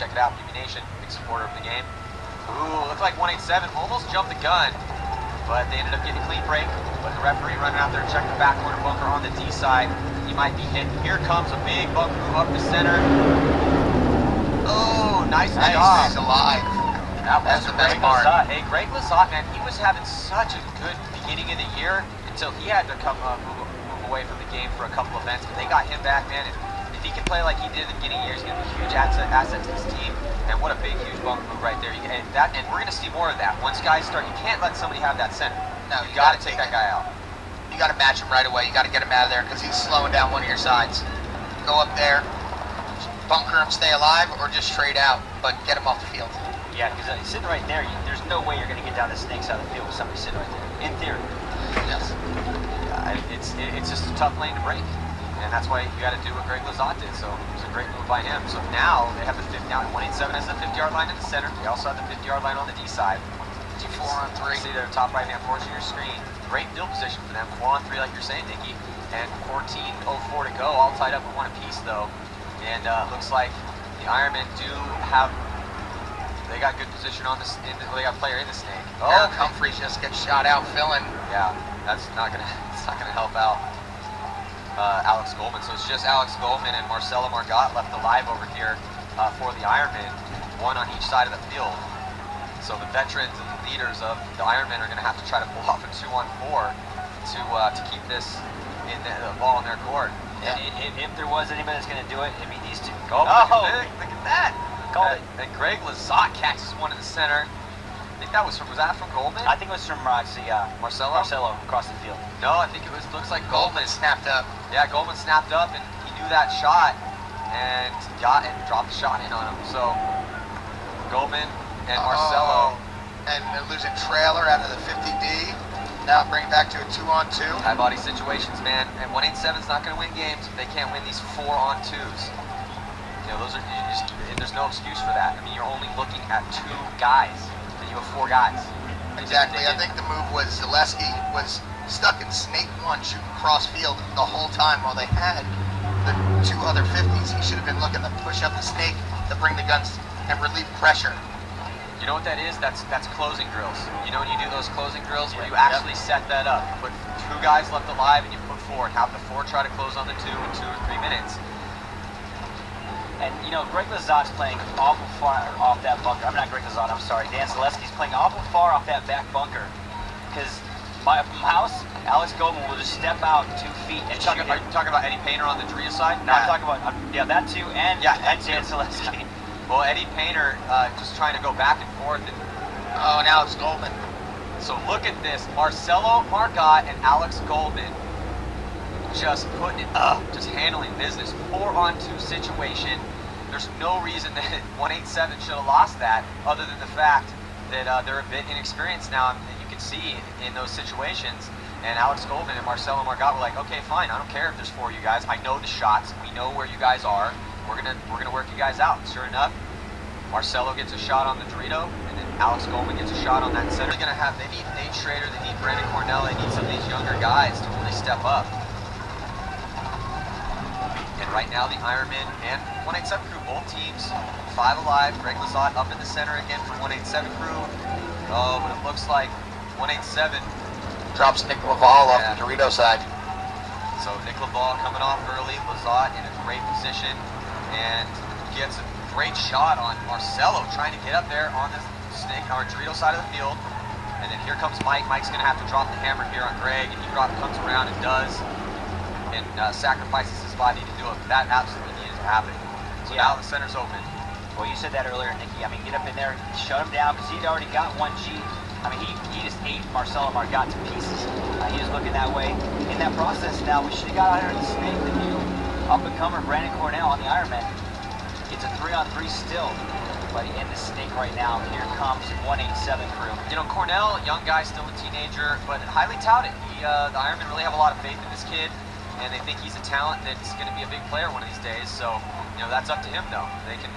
Check it out, PB Nation, big supporter of the game. Ooh, looked like 187 almost jumped the gun, but they ended up getting a clean break. But the referee running out there, check the back corner bunker on the D side. He might be hit. Here comes a big bunker move up the center. Oh, nice job. He's alive. That's the best part. Hey, Greg Lazat, man, he was having such a good beginning of the year until he had to come move away from the game for a couple events. But they got him back, man. And if he can play like he did at the beginning of the year, he's going to be a huge asset to his team. And what a big, huge bump move right there. And we're going to see more of that. Once guys start, you can't let somebody have that center. No, you got to take that guy out. You got to match him right away. You got to get him out of there because he's slowing down one of your sides. Go up there, bunker him, stay alive, or just trade out, but get him off the field. Yeah, because he's sitting right there. There's no way you're going to get down the snake side of the field with somebody sitting right there. In theory. Yes. Yeah, it's just a tough lane to break. And that's why you got to do what Greg Lazat did. So it was a great move by him. So now they have the 50 now. 187 has the 50-yard line in the center. They also have the 50-yard line on the D side. 4 on 3. See their top right-hand portion of your screen. Great field position for them. 4 on 3, like you're saying, Nicky. And 14:04 to go. All tied up with one apiece, though. And looks like the Ironmen do have. They got good position on this. They got a player in the snake. Oh, Humphreys just gets shot out, filling. Yeah, that's not gonna. It's not gonna help out Alex Goldman. So it's just Alex Goldman and Marcelo Margot left alive over here for the Ironmen, one on each side of the field. So the veterans and the leaders of the Ironmen are gonna have to try to pull off a 2 on 4 to keep this in the ball in their court. Yeah. And if there was anybody that's gonna do it, it'd be these two. Oh, look at that! And Greg Lazat catches one in the center. I think that was that from Goldman? I think it was from Marcelo? Marcelo across the field. No, I think it looks like Goldman snapped up. Yeah, Goldman snapped up and he knew that shot and dropped the shot in on him. So Goldman and Marcelo. And they're losing trailer out of the 50D. Now bring it back to a 2 on 2. High body situations, man. And 187's not going to win games if they can't win these 4 on 2s. You know, there's no excuse for that. I mean, you're only looking at 2 guys, and you have 4 guys. Exactly. I think the move was Zaleski was stuck in snake 1 shooting cross field the whole time while they had the 2 other 50s. He should have been looking to push up the snake to bring the guns and relieve pressure. You know what that is? That's closing drills. You know when you do those closing drills where you actually set that up. You put 2 guys left alive and you put 4 and have the 4 try to close on the 2 in 2 or 3 minutes. And, you know, Greg Lazat's playing awful far off that bunker. I'm not Greg Lazat, I'm sorry. Dan Zaleski's playing awful far off that back bunker. Because from house, Alex Goldman will just step out 2 feet and shoot it. Are you talking about Eddie Painter on the Dorito side? No, I'm talking about, that too, and Dan Zaleski. Well, Eddie Painter just trying to go back and forth. Oh, now it's Goldman. So look at this. Marcelo Margot and Alex Goldman just putting it up, just handling business. 4 on 2 situation. There's no reason that 187 should have lost that other than the fact that they're a bit inexperienced now, and you can see in those situations. And Alex Goldman and Marcelo Margot were like, okay, fine, I don't care if there's 4 of you guys. I know the shots. We know where you guys are. We're gonna work you guys out. Sure enough, Marcelo gets a shot on the Dorito, and then Alex Goldman gets a shot on that center. They need Nate Schrader, they need Brandon Cornell, they need some of these younger guys to really step up. And right now, the Ironmen and 187 crew, both teams, 5 alive. Greg Lazat up in the center again for 187 crew. Oh, but it looks like 187 drops Nick Laval off the Dorito side. So Nick Laval coming off early, Lazat in a great position, and gets a great shot on Marcelo trying to get up there on the snake or Dorito side of the field. And then here comes Mike. Mike's going to have to drop the hammer here on Greg, and he comes around and does, and sacrifices his body to do it. That absolutely needed to happen. So now the center's open. Well, you said that earlier, Nicky. I mean, get up in there, shut him down, because he'd already got 1G. I mean, he just ate Marcelo Margot to pieces. He was looking that way. In that process now, we should have got out here in the snake. The new up-and-comer, Brandon Cornell on the Ironmen. It's a 3 on 3 still. But in the snake right now, here comes 187 crew. You know, Cornell, young guy, still a teenager, but highly touted. The Ironmen really have a lot of faith in this kid, and they think he's a talent that's going to be a big player one of these days. So, you know, that's up to him, though. They can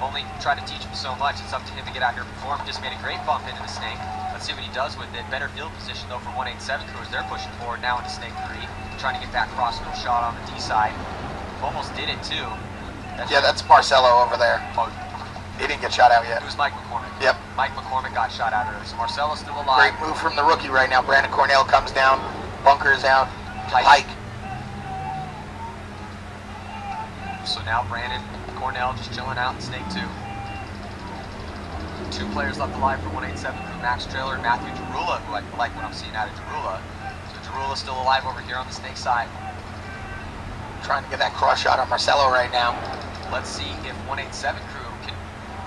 only try to teach him so much. It's up to him to get out here and perform. Just made a great bump into the snake. Let's see what he does with it. Better field position, though, for 187 crew as they're pushing forward now into snake 3, trying to get that crossfield shot on the D side. Almost did it, too. That's Marcelo over there. Oh, He didn't get shot out yet. It was Mike McCormick. Yep. Mike McCormick got shot out early. So Marcelo's still alive. Great move from the rookie right now. Brandon Cornell comes down. Bunker is out. Pike. So now Brandon Cornell just chilling out in Snake 2. 2 players left alive for 187 crew, Max Trailer and Matthew Jarula, who I like what I'm seeing out of Jarula. So Jarula's still alive over here on the Snake side. Trying to get that cross shot on Marcelo right now. Let's see if 187 crew can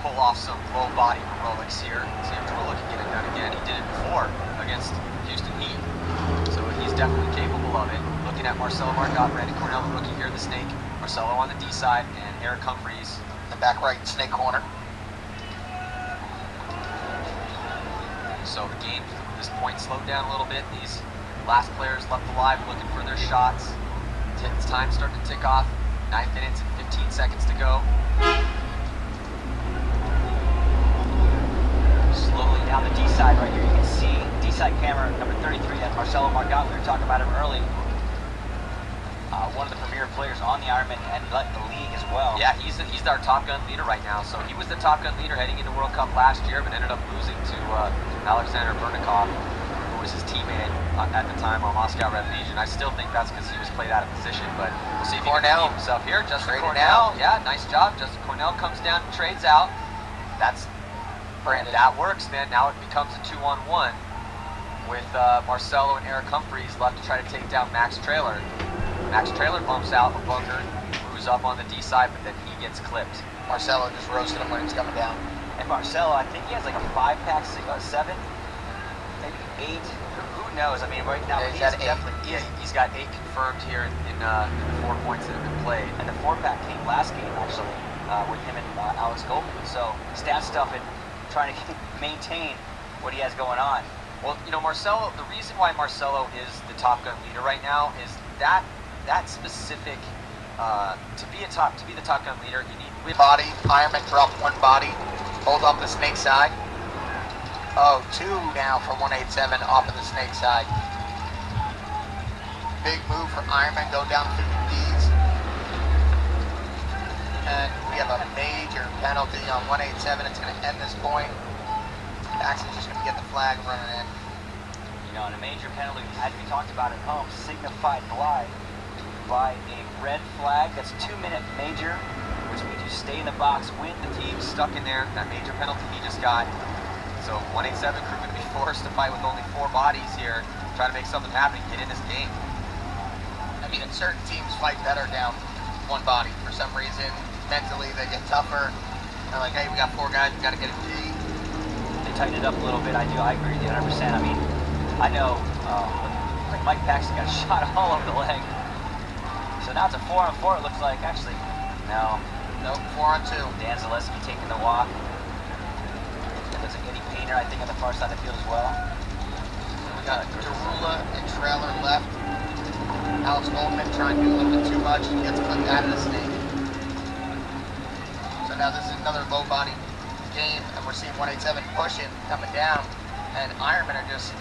pull off some low body heroics here. See if Jarula can get it done again. He did it before against Houston Heat. So he's definitely capable of it. Looking at Marcelo Marcotte, Brandon Cornell, the rookie here in the Snake. Marcelo on the D side, and Eric Humphreys in the back right Snake corner. So the game at this point slowed down a little bit. These last players left alive looking for their shots. Time starting to tick off. 9 minutes and 15 seconds to go. Slowly down the D side right here. You can see D side camera number 33. That's Marcelo Marcotte. We were talking about him early. One of the premier players on the Ironman and the league as well. Yeah, he's our Top Gun leader right now. So he was the Top Gun leader heading into World Cup last year, but ended up losing to Alexander Bernikov, who was his teammate at the time on Moscow Red Legion. I still think that's because he was played out of position, but we'll see if he can redeem himself here. Justin Cornell, yeah, nice job. Justin Cornell comes down and trades out. That's Brandon. That works, man. Now it becomes a 2-on-1 with Marcelo and Eric Humphreys left to try to take down Max Trailer. Max Trailer bumps out a bunker, moves up on the D side, but then he gets clipped. Marcelo just roasted him when he was coming down. And Marcelo, I think he has like a 5-pack, 7, maybe 8. Who knows? I mean, right now he's got 8. He's got 8 confirmed here in the 4 points that have been played. And the 4-pack came last game actually with him and Alex Goldman. So stat stuff and trying to maintain what he has going on. Well, you know, Marcelo. The reason why Marcelo is the Top Gun leader right now is that specific to be the Top Gun leader, you need body. Ironman dropped 1 body. Hold up the Snake side. Oh, 2 now for 187 off of the Snake side. Big move for Ironman, go down 50 Ds. And we have a major penalty on 187. It's going to end this point. Maxon's just going to get the flag running in. You know, and a major penalty, as we talked about at home, signified by a red flag. That's 2-minute major, which means you stay in the box, win. The team's stuck in there. That major penalty he just got. So 187 crew going to be forced to fight with only 4 bodies here, try to make something happen, get in this game. I mean, certain teams fight better down 1 body. For some reason, mentally they get tougher. They're like, hey, we got 4 guys, we got to get a G. They tighten it up a little bit. I agree with you 100%. I mean, I know like Mike Paxton got shot all over the leg. So now it's a 4-on-4, it looks like. Actually, no. Nope, 4-on-2. Dan Zaleski taking the walk. It looks like Eddie Painter, I think, on the far side of the field as well. We got Jarula and Trailer left. Alex Goldman trying to do a little bit too much. He gets clipped out of the Snake. So now this is another low body game, and we're seeing 187 pushing, coming down, and Ironmen are just,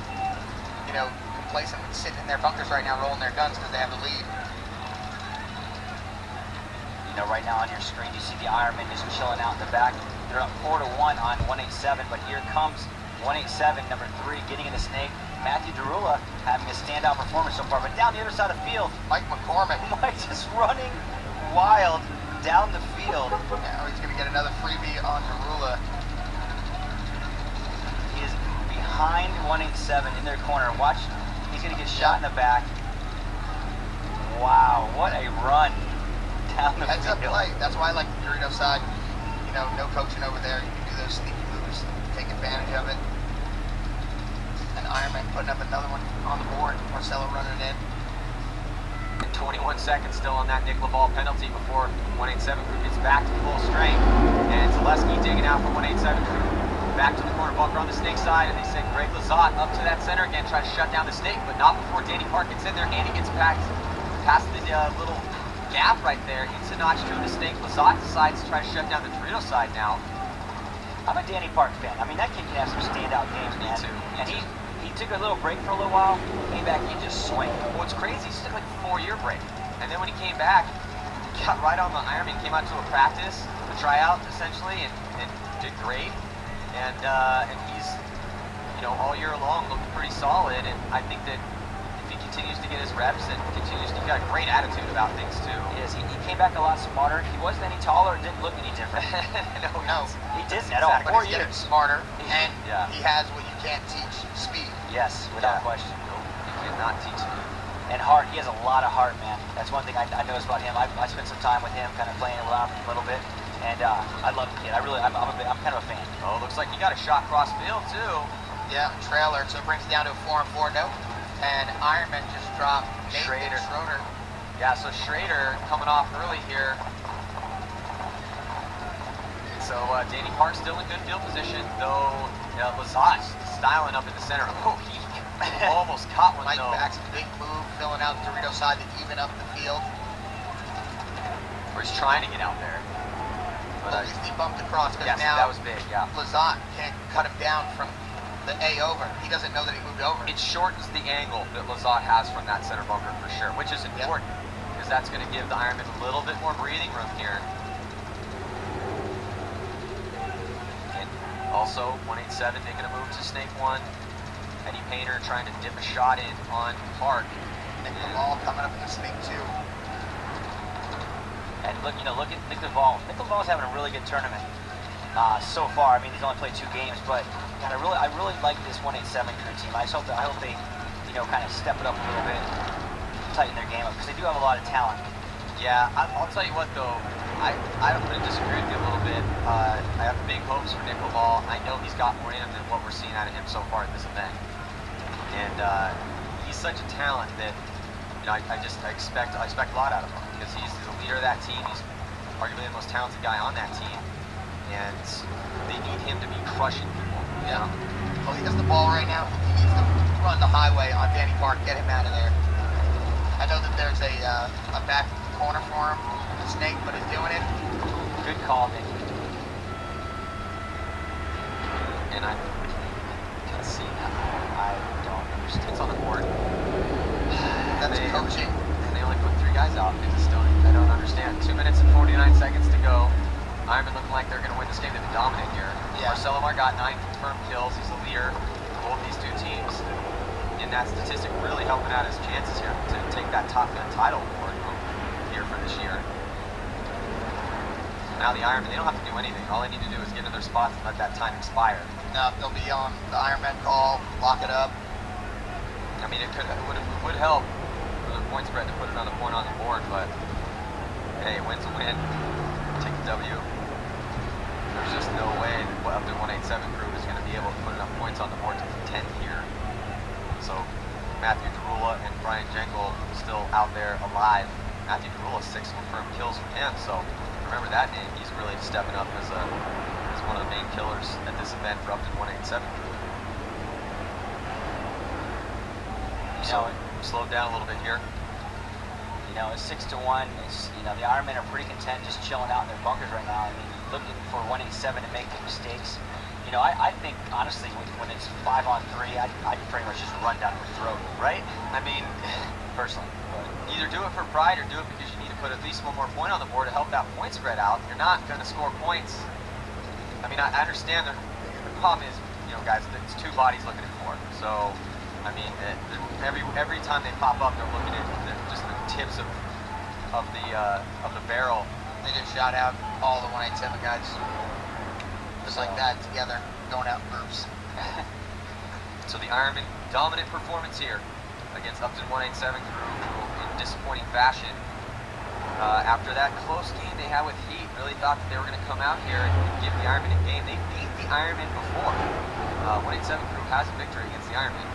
you know, complacent, sitting in their bunkers right now, rolling their guns because they have the lead. You know, right now on your screen, you see the Ironmen just chilling out in the back. They're up 4-1 on 187, but here comes 187, number 3, getting in the Snake. Matthew Jarula having a standout performance so far, but down the other side of the field, Mike McCormick. Mike just running wild down the field. Now he's going to get another freebie on Jarula. He is behind 187 in their corner. Watch, he's going to get shot in the back. Wow, what a run down the Heads field. up play. That's why I like the Dorito side. You know, no coaching over there. You can do those sneaky moves, take advantage of it. And Ironman putting up another one on the board. Marcelo running in. 21 seconds still on that Nick Laval penalty before 187 crew gets back to full strength. And Zaleski digging out for 187 crew. Back to the corner, bunker on the Snake side, and they send Greg Lazat up to that center again, try to shut down the Snake, but not before Danny Park gets in there. And he gets past the little gap right there. It's a notch through the Snake. Lazat decides to try to shut down the Torino side now. I'm a Danny Park fan. I mean, that kid can have some standout games, man. Me too. And he took a little break for a little while, came back, he just swing. What's crazy, he took like a 4-year break. And then when he came back, he got right on the Ironman, came out to a practice. The tryout essentially, and did great. And he's, you know, all year long looked pretty solid. And I think that if he continues to get his reps and continues, he's got a great attitude about things too. He came back a lot smarter. He wasn't any taller. It didn't look any different. No, he didn't at all. But he's getting smarter, and he has what you can't teach: speed. Yes, without question. Nope, you cannot teach speed. And heart. He has a lot of heart, man. That's one thing I noticed about him. I spent some time with him, kind of playing around a little bit, and I love the kid. I'm kind of a fan. Oh, looks like you got a shot cross field too. Yeah, trailer. So it brings it down to a 4-4 note. And Ironman just dropped Schrader. Yeah, so Schrader coming off early here. So Danny Park's still in good field position, though Lazat styling up in the center. Oh, he almost caught one Mike though. Back's big move, filling out the Dorito side to even up the field. Or he's trying to get out there. But at least he bumped across, because yes, now that was big, yeah. Lazat can't cut him down from the A over. He doesn't know that he moved over. It shortens the angle that Lazat has from that center bunker for sure, which is important, because that's going to give the Ironman a little bit more breathing room here. And also, 187 making a move to Snake 1. Eddie Painter trying to dip a shot in on Park. Nick Laval coming up in the Snake 2. And look at Nick Laval. Nick Laval's having a really good tournament so far. I mean, he's only played 2 games, but God, I really like this 187 crew team. I hope they, kind of step it up a little bit, tighten their game up, because they do have a lot of talent. Yeah, I'll tell you what though, I'm going to disagree with you a little bit. I have big hopes for Nick Laval. I know he's got more in him than what we're seeing out of him so far at this event. And he's such a talent that, I expect a lot out of him, because he's the leader of that team. He's arguably the most talented guy on that team, and they need him to be crushing people. Yeah. Well, he has the ball right now. He needs to run the highway on Danny Park, get him out of there. I know that there's a back corner for him, Snake, but he's doing it. Good call, Nick. And I can see that. I don't understand. It's on the board. That's coaching. And they only put 3 guys out. I don't understand. 2 minutes and 49 seconds to go. Ironman looking like they're going to win this game. They've been dominant here. Yeah. Marcelo Margot, 9 confirmed kills. He's the leader of both these 2 teams. And that statistic really helping out his chances here to take that Top Gun title award here for this year. Now the Ironman, they don't have to do anything. All they need to do is get in their spots and let that time expire. Now they'll be on the Ironman call, lock it up. I mean, it would help for the point spread to put another point on the board, but hey, win's a win. Take the W. There's just no way that up to 187 crew is going to be able to put enough points on the board to contend here. So Matthew Derula and Brian Jenkel still out there alive. Matthew Derula, 6 confirmed kills from him, so remember that name. He's really stepping up as one of the main killers at this event for up to 187 crew. So slowed down a little bit here. It's 6-1. It's, the Ironmen are pretty content just chilling out in their bunkers right now. I mean, looking for 187 to make the mistakes. I think, honestly, when it's 5-on-3, I'd pretty much just run down their throat. Right? I mean, personally. But either do it for pride or do it because you need to put at least one more point on the board to help that point spread out. You're not going to score points. I mean, I understand the problem is, guys, it's 2 bodies looking at 4. So, I mean, every time they pop up, they're looking at just the tips of the barrel. They just shot out all the 187 guys. Just like that, together, going out in groups. So the Ironman dominant performance here against Upton 187 crew in disappointing fashion. After that close game they had with Heat, really thought that they were going to come out here and give the Ironman a game. They beat the Ironman before. 187 crew has a victory against the Ironman.